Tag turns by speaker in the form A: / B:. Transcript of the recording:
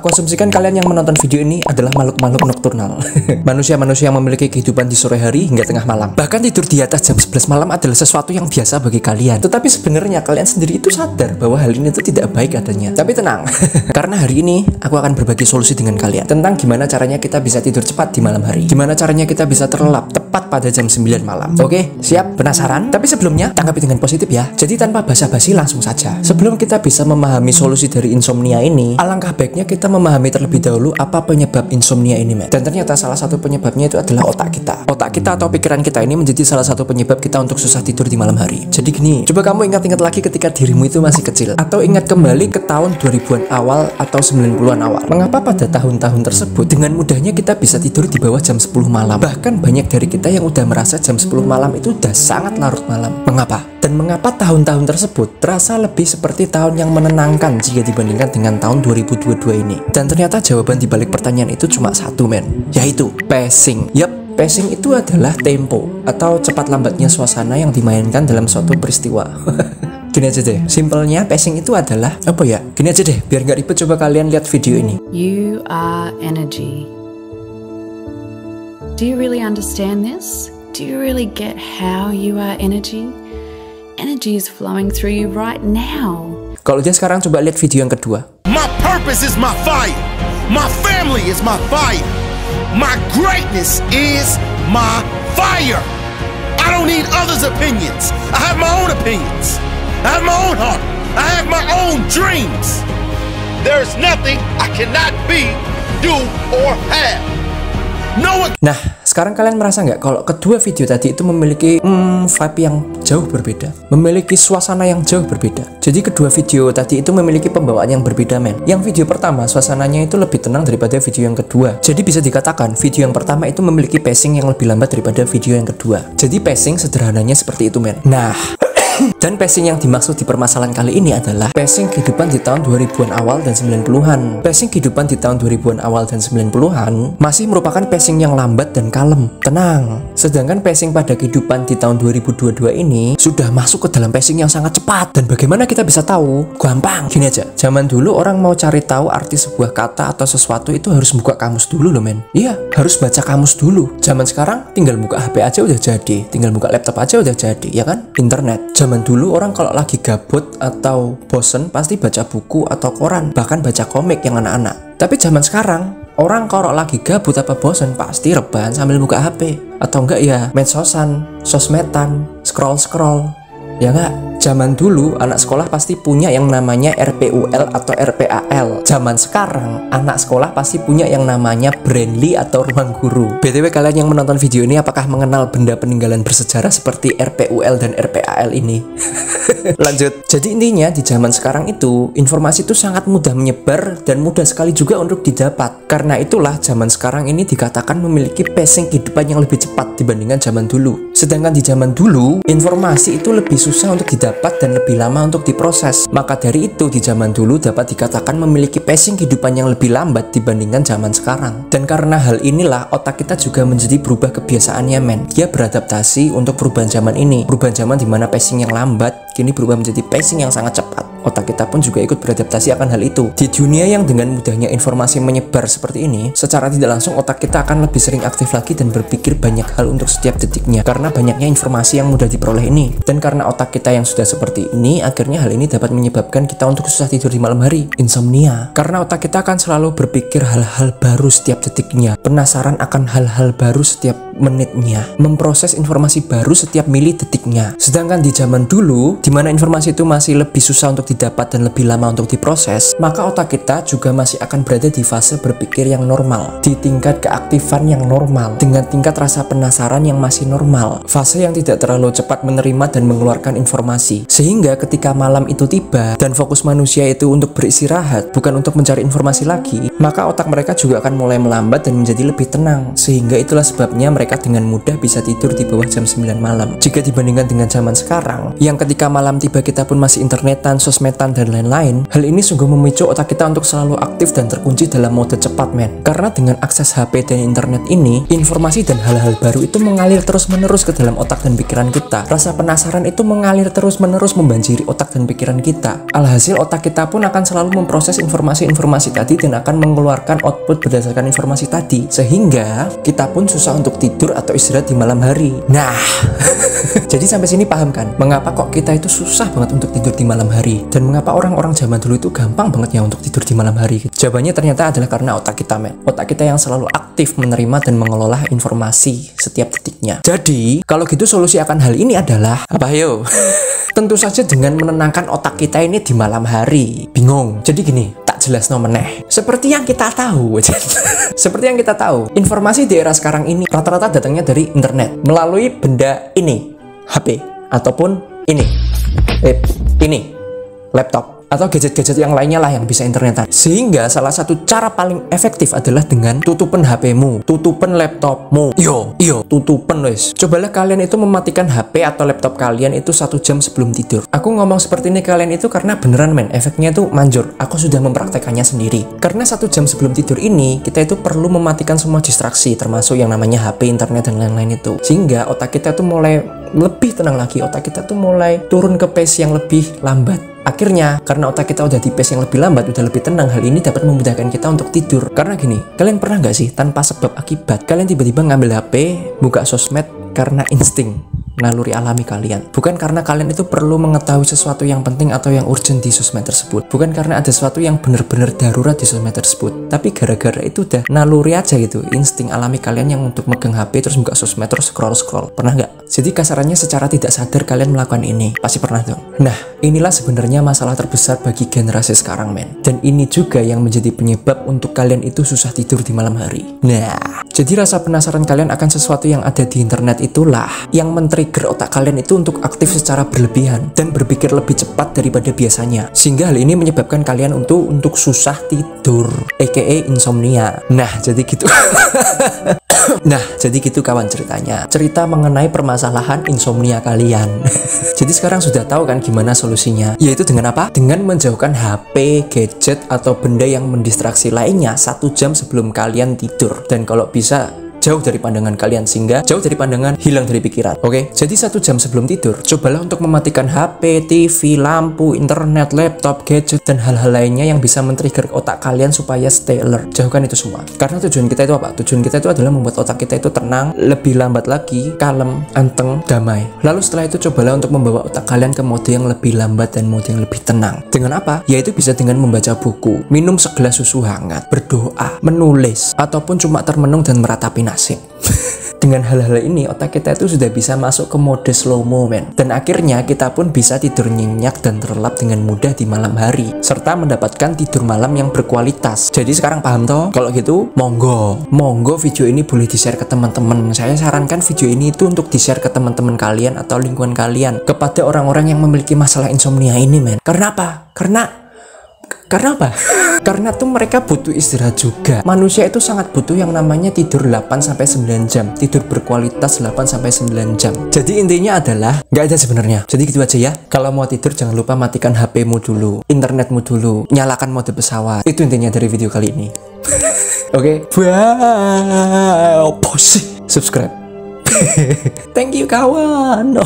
A: Aku asumsikan kalian yang menonton video ini adalah makhluk-makhluk nokturnal. Manusia-manusia yang memiliki kehidupan di sore hari hingga tengah malam. Bahkan tidur di atas jam 11 malam adalah sesuatu yang biasa bagi kalian. Tetapi sebenarnya kalian sendiri itu sadar bahwa hal ini itu tidak baik adanya. Tapi tenang, karena hari ini aku akan berbagi solusi dengan kalian tentang gimana caranya kita bisa tidur cepat di malam hari. Gimana caranya kita bisa terlelap tepat pada jam 9 malam. Oke, siap? Penasaran? Tapi sebelumnya, tanggapi dengan positif ya. Jadi tanpa basa-basi langsung saja. Sebelum kita bisa memahami solusi dari insomnia ini, alangkah baiknya kita memahami terlebih dahulu apa penyebab insomnia ini, men. Dan ternyata salah satu penyebabnya itu adalah otak kita. Otak kita atau pikiran kita ini menjadi salah satu penyebab kita untuk susah tidur di malam hari. Jadi gini, coba kamu ingat-ingat lagi ketika dirimu itu masih kecil. Atau ingat kembali ke tahun 2000-an awal atau 90-an awal. Mengapa pada tahun-tahun tersebut dengan mudahnya kita bisa tidur di bawah jam 10 malam? Bahkan banyak dari kita yang udah merasa jam 10 malam itu udah sangat larut malam. Mengapa? Dan mengapa tahun-tahun tersebut terasa lebih seperti tahun yang menenangkan jika dibandingkan dengan tahun 2022 ini? Dan ternyata jawaban dibalik pertanyaan itu cuma satu, men, yaitu pacing. Yap, pacing itu adalah tempo atau cepat lambatnya suasana yang dimainkan dalam suatu peristiwa. Gini aja deh, simpelnya pacing itu adalah apa ya? Gini aja deh, biar nggak ribet, coba kalian lihat video ini.
B: You are energy. Do you really understand this? Do you really get how you are energy? Energy is flowing through you right now.
A: Kalau dia sekarang coba lihat video yang kedua.
C: My purpose is my fire. My family is my fire. My greatness is my fire. I don't need others' opinions. I have my own opinions. I have my own heart. I have my own dreams. There's nothing I cannot be, do, or have. No one.
A: Nah, sekarang kalian merasa nggak kalau kedua video tadi itu memiliki vibe yang jauh berbeda, memiliki suasana yang jauh berbeda. Jadi kedua video tadi itu memiliki pembawaan yang berbeda, men. Yang video pertama suasananya itu lebih tenang daripada video yang kedua. Jadi bisa dikatakan video yang pertama itu memiliki pacing yang lebih lambat daripada video yang kedua. Jadi pacing sederhananya seperti itu, men. Nah, dan pacing yang dimaksud di permasalahan kali ini adalah pacing kehidupan di tahun 2000-an awal dan 90-an. Pacing kehidupan di tahun 2000-an awal dan 90-an masih merupakan pacing yang lambat dan kalem, tenang. Sedangkan pacing pada kehidupan di tahun 2022 ini sudah masuk ke dalam pacing yang sangat cepat. Dan bagaimana kita bisa tahu? Gampang, gini aja. Zaman dulu orang mau cari tahu arti sebuah kata atau sesuatu itu harus buka kamus dulu loh, men. Iya, harus baca kamus dulu. Zaman sekarang tinggal buka HP aja udah jadi, tinggal buka laptop aja udah jadi, ya kan? Internet. Zaman dulu orang kalau lagi gabut atau bosen pasti baca buku atau koran, bahkan baca komik yang anak-anak. Tapi zaman sekarang orang kalau lagi gabut apa bosen pasti rebahan sambil buka HP, atau enggak ya medsosan, sosmedan, scroll, ya enggak? Zaman dulu anak sekolah pasti punya yang namanya RPUL atau RPAL. Zaman sekarang anak sekolah pasti punya yang namanya Brainly atau ruang guru. BTW kalian yang menonton video ini apakah mengenal benda peninggalan bersejarah seperti RPUL dan RPAL ini? Lanjut. Jadi intinya di zaman sekarang itu informasi itu sangat mudah menyebar dan mudah sekali juga untuk didapat. Karena itulah zaman sekarang ini dikatakan memiliki pacing kehidupan yang lebih cepat dibandingkan zaman dulu. Sedangkan di zaman dulu informasi itu lebih susah untuk didapat dan lebih lama untuk diproses. Maka dari itu di zaman dulu dapat dikatakan memiliki pacing kehidupan yang lebih lambat dibandingkan zaman sekarang. Dan karena hal inilah otak kita juga menjadi berubah kebiasaannya, men. Dia beradaptasi untuk perubahan zaman ini. Perubahan zaman dimana pacing yang lambat kini berubah menjadi pacing yang sangat cepat. Otak kita pun juga ikut beradaptasi akan hal itu. Di dunia yang dengan mudahnya informasi menyebar seperti ini, secara tidak langsung otak kita akan lebih sering aktif lagi dan berpikir banyak hal untuk setiap detiknya. Karena banyaknya informasi yang mudah diperoleh ini. Dan karena otak kita yang sudah seperti ini, akhirnya hal ini dapat menyebabkan kita untuk susah tidur di malam hari. Insomnia. Karena otak kita akan selalu berpikir hal-hal baru setiap detiknya. Penasaran akan hal-hal baru setiap menitnya. Memproses informasi baru setiap mili detiknya. Sedangkan di zaman dulu, di mana informasi itu masih lebih susah untuk didapat dan lebih lama untuk diproses, maka otak kita juga masih akan berada di fase berpikir yang normal, di tingkat keaktifan yang normal, dengan tingkat rasa penasaran yang masih normal, fase yang tidak terlalu cepat menerima dan mengeluarkan informasi. Sehingga ketika malam itu tiba dan fokus manusia itu untuk beristirahat, bukan untuk mencari informasi lagi, maka otak mereka juga akan mulai melambat dan menjadi lebih tenang. Sehingga itulah sebabnya mereka mereka dengan mudah bisa tidur di bawah jam 9 malam. Jika dibandingkan dengan zaman sekarang, yang ketika malam tiba kita pun masih internetan, sosmedan, dan lain-lain, hal ini sungguh memicu otak kita untuk selalu aktif dan terkunci dalam mode cepat, men. Karena dengan akses HP dan internet ini, informasi dan hal-hal baru itu mengalir terus-menerus ke dalam otak dan pikiran kita. Rasa penasaran itu mengalir terus-menerus membanjiri otak dan pikiran kita. Alhasil otak kita pun akan selalu memproses informasi-informasi tadi dan akan mengeluarkan output berdasarkan informasi tadi, sehingga kita pun susah untuk tidur atau istirahat di malam hari. Nah, jadi sampai sini paham kan mengapa kok kita itu susah banget untuk tidur di malam hari, dan mengapa orang-orang zaman dulu itu gampang banget ya untuk tidur di malam hari. Jawabannya ternyata adalah karena otak kita, men. Otak kita yang selalu aktif menerima dan mengelola informasi setiap detiknya. Jadi kalau gitu solusi akan hal ini adalah apa, yo? Tentu saja dengan menenangkan otak kita ini di malam hari. Bingung? Jadi gini, tak jelas no meneh. Seperti yang kita tahu, seperti yang kita tahu, informasi di era sekarang ini rata-rata datangnya dari internet melalui benda ini, HP, ataupun ini laptop, atau gadget-gadget yang lainnya lah yang bisa internetan. Sehingga salah satu cara paling efektif adalah dengan tutupan HP-mu, tutupan laptopmu. Yo, tutupan wes. Cobalah kalian itu mematikan HP atau laptop kalian itu 1 jam sebelum tidur. Aku ngomong seperti ini kalian itu karena beneran, men, efeknya tuh manjur. Aku sudah mempraktekannya sendiri. Karena 1 jam sebelum tidur ini, kita itu perlu mematikan semua distraksi, termasuk yang namanya HP, internet, dan lain-lain itu. Sehingga otak kita tuh mulai lebih tenang lagi. Otak kita tuh mulai turun ke pace yang lebih lambat. Akhirnya, karena otak kita udah di pace yang lebih lambat, udah lebih tenang, hal ini dapat memudahkan kita untuk tidur. Karena gini, kalian pernah nggak sih tanpa sebab akibat, kalian tiba-tiba ngambil HP, buka sosmed karena insting, naluri alami kalian. Bukan karena kalian itu perlu mengetahui sesuatu yang penting atau yang urgent di sosmed tersebut. Bukan karena ada sesuatu yang benar-benar darurat di sosmed tersebut. Tapi gara-gara itu udah naluri aja gitu, insting alami kalian yang untuk megang HP terus buka sosmed terus scroll. Pernah nggak? Jadi kasarannya secara tidak sadar kalian melakukan ini. Pasti pernah dong. Nah, inilah sebenarnya masalah terbesar bagi generasi sekarang, men. Dan ini juga yang menjadi penyebab untuk kalian itu susah tidur di malam hari. Nah, jadi rasa penasaran kalian akan sesuatu yang ada di internet itulah yang men-trigger otak kalian itu untuk aktif secara berlebihan dan berpikir lebih cepat daripada biasanya. Sehingga hal ini menyebabkan kalian untuk susah tidur, aka insomnia. Nah, jadi gitu. Nah, jadi gitu kawan ceritanya. Cerita mengenai permasalahan insomnia kalian. Jadi sekarang sudah tahu kan gimana solusinya? Yaitu dengan apa? Dengan menjauhkan HP, gadget, atau benda yang mendistraksi lainnya 1 jam sebelum kalian tidur. Dan kalau bisa jauh dari pandangan kalian, sehingga jauh dari pandangan, hilang dari pikiran. Oke, jadi 1 jam sebelum tidur, cobalah untuk mematikan HP, TV, lampu, internet, laptop, gadget, dan hal-hal lainnya yang bisa men-trigger otak kalian supaya stay alert. Jauhkan itu semua. Karena tujuan kita itu apa? Tujuan kita itu adalah membuat otak kita itu tenang, lebih lambat lagi, kalem, anteng, damai. Lalu setelah itu cobalah untuk membawa otak kalian ke mode yang lebih lambat dan mode yang lebih tenang. Dengan apa? Yaitu bisa dengan membaca buku, minum segelas susu hangat, berdoa, menulis, ataupun cuma termenung dan meratapi nasib. Dengan hal-hal ini, otak kita itu sudah bisa masuk ke mode slow mo, men. Dan akhirnya kita pun bisa tidur nyenyak dan terlelap dengan mudah di malam hari, serta mendapatkan tidur malam yang berkualitas. Jadi sekarang paham toh? Kalau gitu, monggo video ini boleh di-share ke teman-teman. Saya sarankan video ini itu untuk di-share ke teman-teman kalian atau lingkungan kalian, kepada orang-orang yang memiliki masalah insomnia ini, men. Karena apa? Karena apa? Karena tuh mereka butuh istirahat juga. Manusia itu sangat butuh yang namanya tidur 8-9 jam. Tidur berkualitas 8-9 jam. Jadi intinya adalah nggak ada sebenarnya. Jadi gitu aja ya. Kalau mau tidur jangan lupa matikan HP-mu dulu, internetmu dulu, nyalakan mode pesawat. Itu intinya dari video kali ini. Oke. Bye. Subscribe. Thank you kawan.